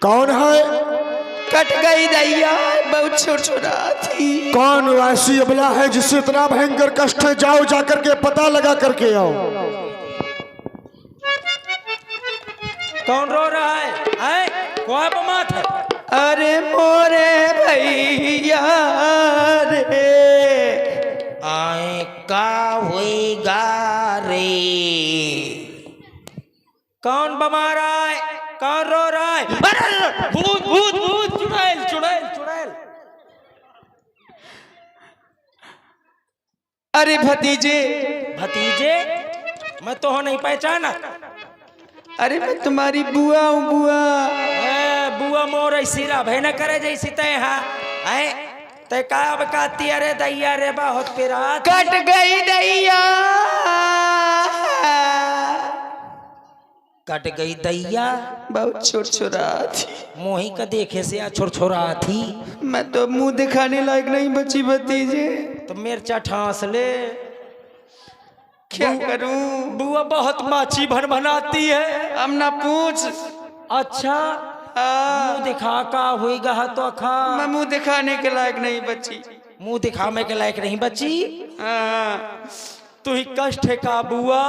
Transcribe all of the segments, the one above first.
कौन है? कट गई दैया, बहुत छोटा थी। कौन ऐसी अबला है जिससे इतना भयंकर कष्ट है? जाओ जाकर के पता लगा करके आओ। कौन रो रहा है? कौन बमात है? अरे मोरे भैया रे, आए का होएगा रे। कौन बमा रहा है? कौन रो रहा है? अरे भूत भूत भूत, चुड़ैल चुड़ैल चुड़ैल। अरे भतीजे। भतीजे? मैं तो हो नहीं पहचाना। अरे मैं तुम्हारी बुआ हूँ, बुआ। बुआ मोर सिरा भय न करे जैसी तय है ते का बकाती। अरे दैया रे बहुत पिरा कट गई दैया, कट गई दैया। बहुत छोरा थी। मोही का देखे से या छोरा थी। मैं तो मुंह दिखाने लायक नहीं बची भतीजे। तो मिर्चा ठांस ले। क्या करूं? बुआ बहुत माची भन भनाती है। हम ना पूछ। अच्छा मुंह दिखा का होएगा तो खा। मैं मुंह दिखाने के लायक नहीं बची। मुंह दिखाने के लायक नहीं बची? हाँ। तू ही कष्ट है का बुआ?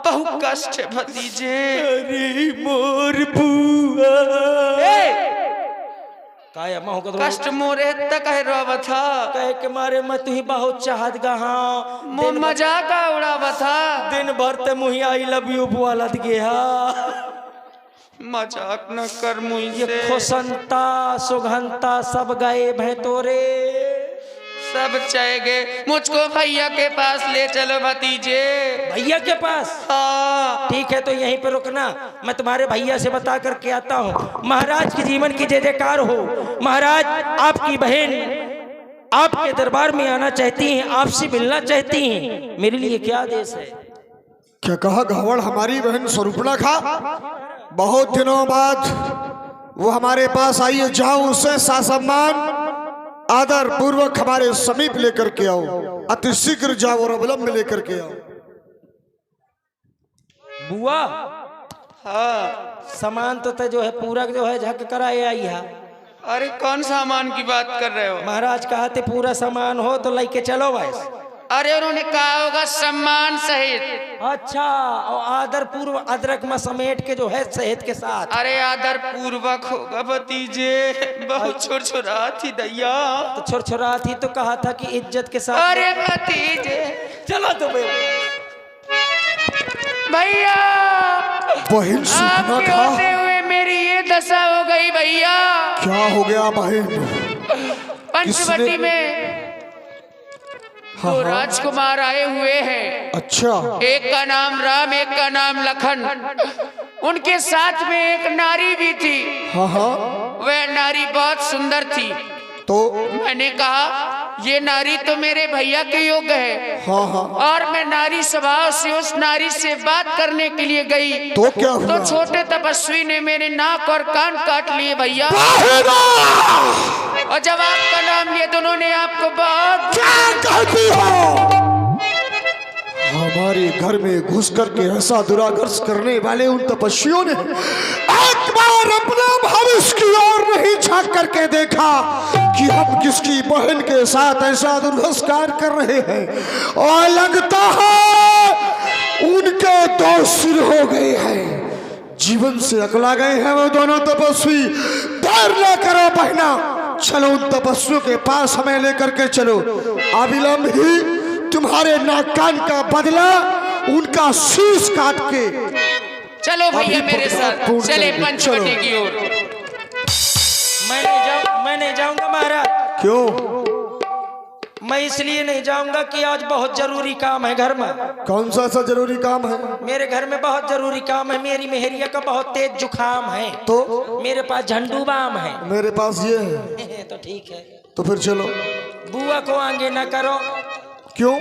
बहुत कष्ट है भतीजे। अरे मोर बुआ काया महू का कष्ट मोरे तक है रोवा था। कहे के मारे मैं तुही बहुत चाहत गहा। मुँह मजाक उड़ावा था। दिन भर ते मुही आई लव यू बुआ लद गया। मजाक न कर मुझसे। ये खुशंता सुगंता सब गए भै तोरे। सब चले गए। मुझको भैया के पास ले चलो भतीजे। भैया के पास? हाँ। ठीक है तो यहीं पे रुकना, मैं तुम्हारे भैया से बता करके आता हूँ। महाराज की जीवन की जय जयकार हो। महाराज आपकी बहन आपके दरबार में आना चाहती हैं, आपसे मिलना चाहती हैं। मेरे लिए क्या आदेश है? क्या कहा घावड़? हमारी बहन स्वरूपणखा बहुत दिनों बाद वो हमारे पास आई है। जाओ उसे सासम्मान आदर पूर्वक हमारे समीप लेकर के आओ। अति शीघ्र जाओ और अवलंब लेकर के आओ। बुआ हाँ। सामान तो जो है पूरा जो है झक कराए आई है। अरे कौन सामान की बात कर रहे हो? महाराज कहा थे पूरा सामान हो तो लेके चलो बस। अरे उन्होंने कहा होगा सम्मान सहित। अच्छा और आदर पूर्व अदरक में समेट के जो है सहित के साथ। अरे आदर पूर्वक होगा भतीजे। बहुत छोरा थी दैया। तो छोरा थी तो कहा था कि इज्जत के साथ। अरे भतीजे चलो तो भैया, बहन आपके होते हुए मेरी ये दशा हो गई भैया। क्या हो गया बहन? पंचवटी में हाँ, दो राजकुमार आए हुए हैं। अच्छा। एक का नाम राम, एक का नाम लखन। उनके साथ में एक नारी भी थी। हाँ हाँ। वह नारी बहुत सुंदर थी। तो मैंने कहा ये नारी तो मेरे भैया के योग्य है। हाँ हाँ। और मैं नारी स्वभाव से उस नारी से बात करने के लिए गई। तो क्या हुआ? तो छोटे तपस्वी ने मेरे नाक और कान काट लिए भैया। और जब आपका नाम लिए तो उन्होंने आपको बहुत। क्या कहती हो? हमारे घर में घुस करके ऐसा दुरागर्श करने वाले उन तपस्वियों ने एक बार अपना भविष्य की ओर नहीं झांक करके देखा कि हम किसकी बहन के साथ ऐसा दुर्व्यवहार कर रहे हैं। और लगता है उनके दो सिर हो गए हैं, जीवन से अकला गए हैं वो दोनों तपस्वी। देर न करो बहना, चलो उन तपस्वियों के पास हमें लेकर के चलो। अविलंब ही तुम्हारे नाक कान का बदला उनका शीश काट के। चलो भैया मेरे साथ चले पंचवटी की ओर। मैं नहीं जाऊंगा महाराज। क्यों? मैं इसलिए नहीं जाऊंगा कि आज बहुत जरूरी काम है घर में। कौन सा ऐसा जरूरी काम है? मेरे घर में बहुत जरूरी काम है। मेरी मेहरिया का बहुत तेज जुखाम है। तो मेरे पास झंडू बाम है। मेरे पास ये है। तो ठीक है तो फिर चलो। बुआ को आगे न करो। क्यों?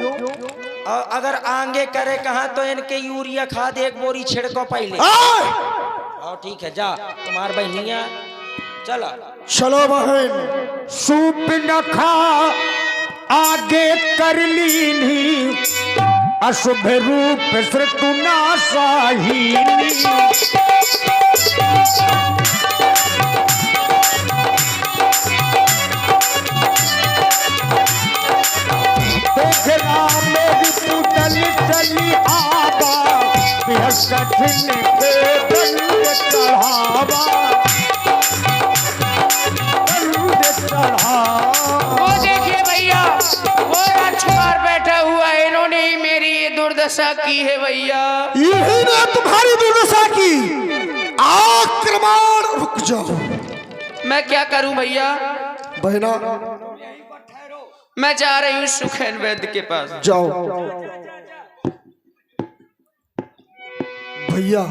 और अगर आगे करे कहा तो इनके यूरिया खाद एक बोरी छिड़को पहले। और ठीक है जा तुम्हार बहनिया चलो। चलो बहन। सुपनखा आगे कर लीनी अशुभ रूप श्रुतुनाशाहीनी। दुर्दशा की है भैया। यही ना तुम्हारी दुर्दशा की। आक्रमण। रुक जाओ। मैं क्या करूं भैया? बहना मैं जा रही हूँ सुखेन वैद्य के पास। जाओ। भैया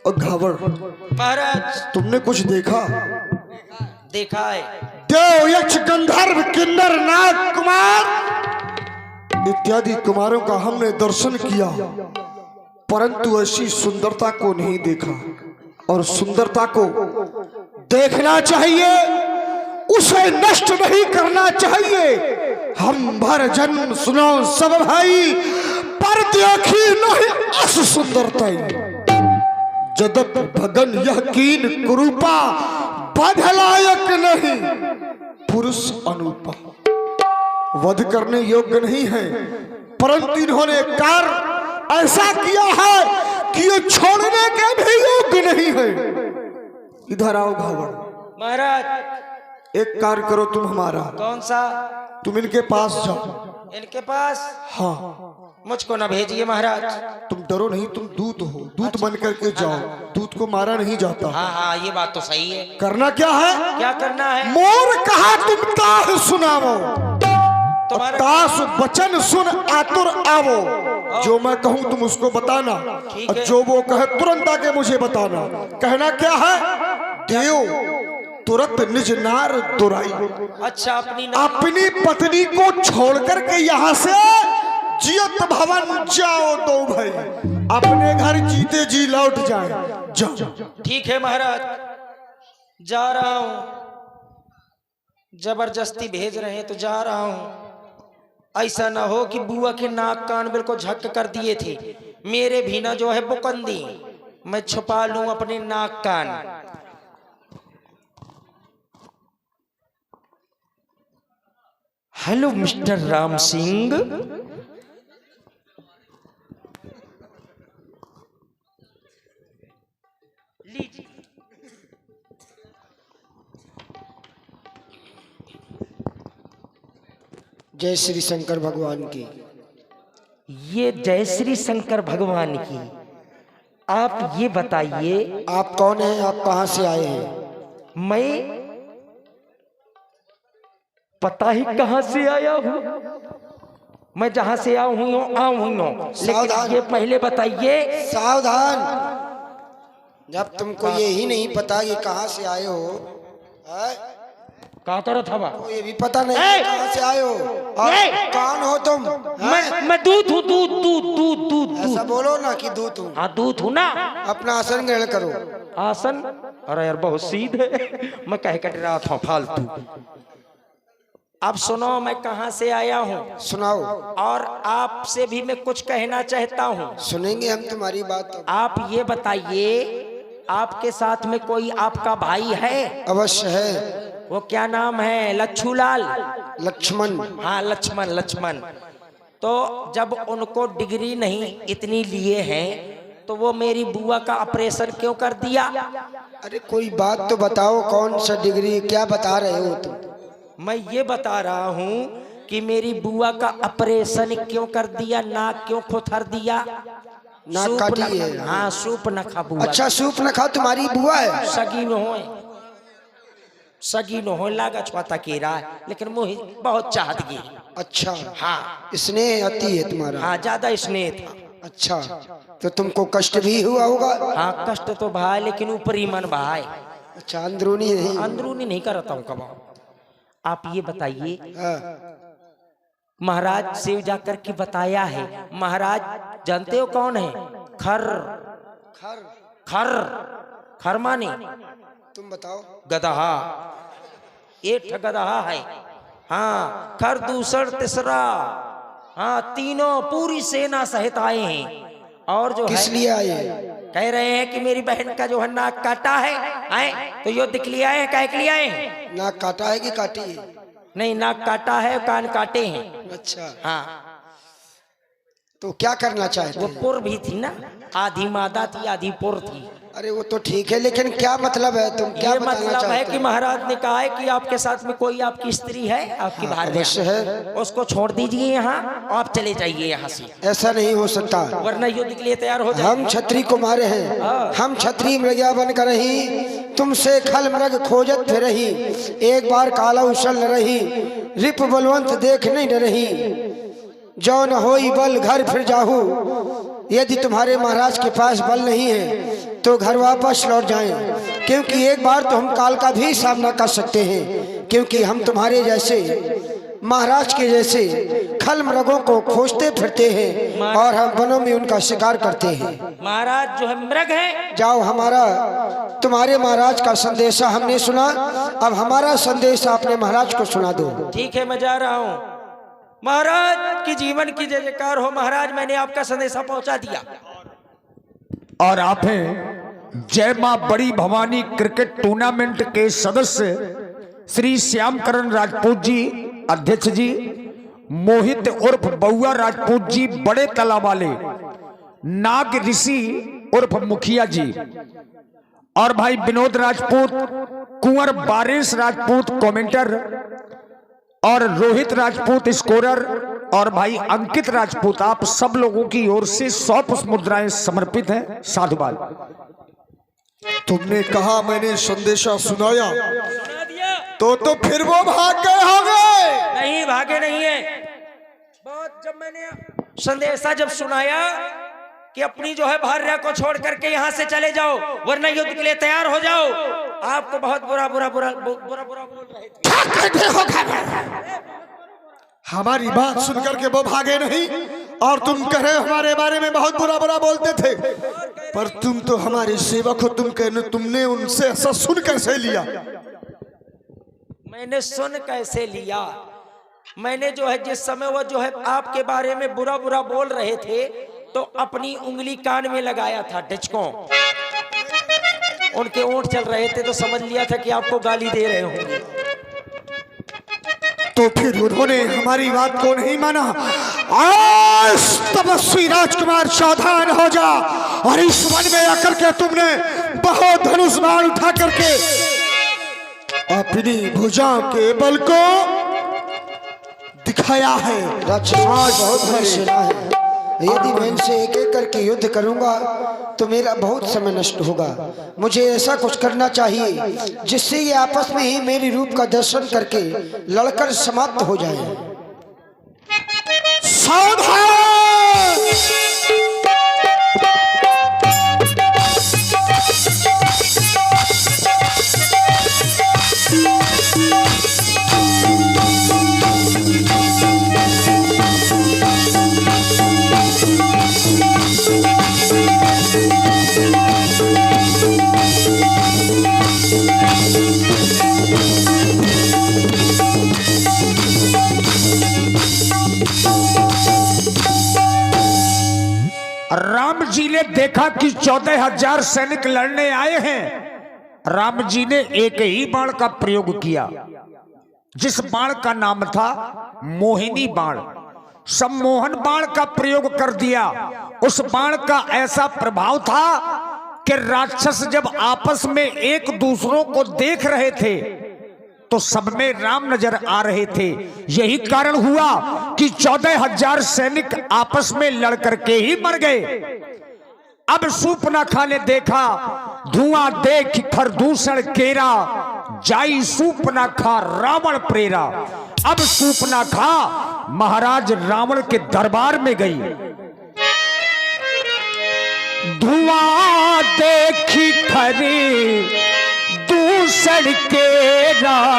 और घावर, महाराज तुमने कुछ देखा? देखा है। देव, यक्ष, गंधर्व, किन्नर, नाग, कुमार इत्यादि कुमारों का हमने दर्शन किया, परंतु ऐसी सुंदरता को नहीं देखा। और सुंदरता को देखना चाहिए, उसे नष्ट नहीं करना चाहिए। हम भर जन्म सुनो सब भाई, पर देखी नहीं अस सुंदरता। जदप भगन यह कीन कुरूपा, वध लायक नहीं पुरुष अनुपा। वध करने योग्य नहीं है, परंतु इन्होंने कार्य ऐसा किया है कि ये छोड़ने के भी योग्य नहीं है। इधर आओ घावर। महाराज एक कार्य करो तुम हमारा। कौन सा? तुम इनके पास जाओ। इनके पास? हाँ, मुझको ना भेजिए महाराज। तुम डरो नहीं, तुम दूत हो, दूत बन करके जाओ। दूत को मारा नहीं जाता। हाँ हाँ, ये बात तो सही है। करना क्या है? क्या करना है? मोर कहा तुम ताह सुनावो, तुम्हारा तास वचन सुन आतुर आवो। जो मैं कहूँ तुम उसको बताना, ठीक और है। जो वो कहे तुरंत आके मुझे बताना। कहना क्या है? देव तुरंत निज नार दुराई। अच्छा, अपनी पत्नी को छोड़ करके यहाँ से जियत भवन जाओ दो भाई, अपने घर जीते जी लौट जाए। जाओ। ठीक है महाराज, जा रहा हूँ। जबरदस्ती भेज रहे हैं तो जा रहा हूँ। ऐसा ना हो कि बुआ के नाक कान बिल्कुल झक कर दिए थे, मेरे भी ना जो है बुकंदी, मैं छुपा लूं अपने नाक कान। Hello mister Ram Singh. लीजिए। जय श्री शंकर भगवान की। ये जय श्री शंकर भगवान की। आप ये बताइए, आप कौन हैं? आप कहाँ से आए हैं? मैं पता ही कहां से आया हूँ। मैं जहां से आया हूँ लेकिन सावधान। ये पहले बताइए। सावधान, जब तुमको ये ही नहीं पता कि कहाँ से आए हो, है? कहा तो था बा? तो ये भी पता नहीं कि कहाँ से आए हो और कौन हो तुम? मैं दूध हूँ, दूध दूध दूध दूध ऐसा दूध। बोलो ना कि दूत हूँ। हाँ दूध हूँ ना। अपना आसन ग्रहण करो। आसन? अरे यार बहुत सीधे, मैं कह कट रहा था फालतू। अब सुनो, मैं कहां से आया हूं सुनाओ। और आपसे भी मैं कुछ कहना चाहता हूं। सुनेंगे हम तुम्हारी बात। आप ये बताइए, आपके साथ में कोई आपका भाई है? अवश्य है। वो क्या नाम है? लच्छूलाल? लक्ष्मण। हाँ लक्ष्मण, लक्ष्मण। तो जब उनको डिग्री नहीं इतनी लिए हैं, तो वो मेरी बुआ का ऑपरेशन क्यों कर दिया? अरे कोई बात तो बताओ, कौन सा डिग्री, क्या बता रहे हो तुम? मैं ये बता रहा हूँ कि मेरी बुआ का ऑपरेशन क्यों कर दिया, नाक क्यों खोथर दिया? नाक सूप काटी न- है। हाँ सूप न खा बुआ। अच्छा, सूप न खाओ, तुम्हारी बुआ है? सगी न हो, सगी न हो, लागा छुआता के रहा है, लेकिन मुझे बहुत चाहत गई। अच्छा, हाँ स्नेह अति है तुम्हारा। हाँ, ज्यादा स्नेह था। अच्छा, तो तुमको कष्ट भी हुआ होगा? हाँ कष्ट तो भाई, लेकिन ऊपरी मन भाई, अच्छा, अंदरूनी नहीं। अंदरूनी नहीं करता हूँ कब। आप ये बताइए, हाँ। महाराज से जाकर के बताया है। महाराज जानते हो कौन है? खर खर? खर खर माने तुम बताओ। गदहा। एक गदहा है। हाँ, खर दूसर तीसरा। हाँ, तीनों पूरी सेना सहित आए हैं। और जो किस है, लिए आए? कह रहे हैं कि मेरी बहन का जो है नाक काटा है, आए तो युद्ध के लिए आए हैं, कह के लिए आए हैं? नाक काटा है कि काटी है? नहीं, नाक काटा है, कान काटे हैं। अच्छा, हाँ, तो क्या करना चाहते वो हैं? पुर भी थी ना। आधी मादा थी आधी पुर थी। अरे वो तो ठीक है, लेकिन क्या मतलब है, तुम क्या ये बताना मतलब है चाहते कि हो? महाराज ने कहा है कि आपके साथ में कोई आपकी स्त्री है, आपकी भार्या अवश्य है। उसको छोड़ दीजिए यहाँ, आप चले जाइए यहाँ से, ऐसा नहीं हो सकता। वरना युद्ध के लिए तैयार हो जाए। हम क्षत्रिय कुमार हैं, हम क्षत्रिय मृगा बनकर रही, तुमसे खल मृग खोजत फिर रही, एक बार काला उछल न रही, रिप बलवंत देख नहीं न रही, जो न होई बल घर फिर जाहू। यदि तुम्हारे महाराज के पास बल नहीं है तो घर वापस लौट जाएं, क्योंकि एक बार तो हम काल का भी सामना कर सकते हैं, क्योंकि हम तुम्हारे जैसे महाराज के जैसे खल मृगों को खोजते फिरते हैं और हम वनों में उनका शिकार करते हैं। महाराज जो है मृग है। जाओ, हमारा तुम्हारे महाराज का संदेशा हमने सुना, अब हमारा संदेशा अपने महाराज को सुना दो। ठीक है, मैं जा रहा हूँ। महाराज की जीवन की जय जयकार हो। महाराज, मैंने आपका संदेशा पहुंचा दिया। और आप हैं जय मां बड़ी भवानी क्रिकेट टूर्नामेंट के सदस्य श्री श्यामकरण राजपूत जी, अध्यक्ष जी, मोहित उर्फ बउआ राजपूत जी बड़े तालाब वाले, नाग ऋषि उर्फ मुखिया जी, और भाई विनोद राजपूत, कुंवर बारिश राजपूत कमेंटर, और रोहित राजपूत स्कोरर, और भाई अंकित राजपूत, आप सब लोगों की ओर से 100 पुष्प मुद्राएं समर्पित हैं। साधुवाद। तुमने कहा मैंने संदेशा सुनाया तो फिर वो भाग गए होंगे। नहीं, भागे नहीं है। बहुत जब मैंने संदेशा जब सुनाया कि अपनी जो है भार्या को छोड़ करके यहाँ से चले जाओ, वरना युद्ध के लिए तैयार हो जाओ, आपको बहुत बुरा बुरा बुरा बुरा बुरा बोल रहे थे। हमारी बात सुनकर के वो भागे नहीं, और तुम कह रहे हो हमारे बारे में बहुत बुरा बुरा बोलते थे, पर तुम तो हमारे सेवक हो, तुमने उनसे ऐसा सुन कैसे लिया? मैंने सुन कैसे लिया? मैंने जो है जिस समय वो जो है आपके बारे में बुरा बुरा बोल रहे थे, तो अपनी उंगली कान में लगाया था डिचकों, उनके ओंठ चल रहे थे, तो समझ लिया था कि आपको गाली दे रहे होंगे। तो फिर उन्होंने हमारी बात को नहीं माना। आज तपस्वी राजकुमार सावधान हो जा, और इस वन में आकर के तुमने बहुत धनुष बाण उठा करके अपनी भुजाओं के बल को दिखाया है। राक्षस बहुत बड़ी सेना है, यदि मैं इनसे एक एक करके युद्ध करूंगा तो मेरा बहुत समय नष्ट होगा। मुझे ऐसा कुछ करना चाहिए जिससे ये आपस में ही मेरी रूप का दर्शन करके लड़कर समाप्त हो जाए। सावधान! राम जी ने देखा कि 14,000 सैनिक लड़ने आए हैं। राम जी ने एक ही बाण का प्रयोग किया, जिस बाण का नाम था मोहिनी बाण। सम्मोहन बाण का प्रयोग कर दिया। उस बाण का ऐसा प्रभाव था कि राक्षस जब आपस में एक दूसरों को देख रहे थे तो सब में राम नजर आ रहे थे। यही कारण हुआ कि 14,000 सैनिक आपस में लड़ करके ही मर गए। अब सूर्पनखा ने देखा, धुआं देख खरदूषण केरा, जाई सूर्पनखा रावण प्रेरा। अब सूर्पनखा महाराज रावण के दरबार में गई। धुआं देखी खरी दूषण केरा।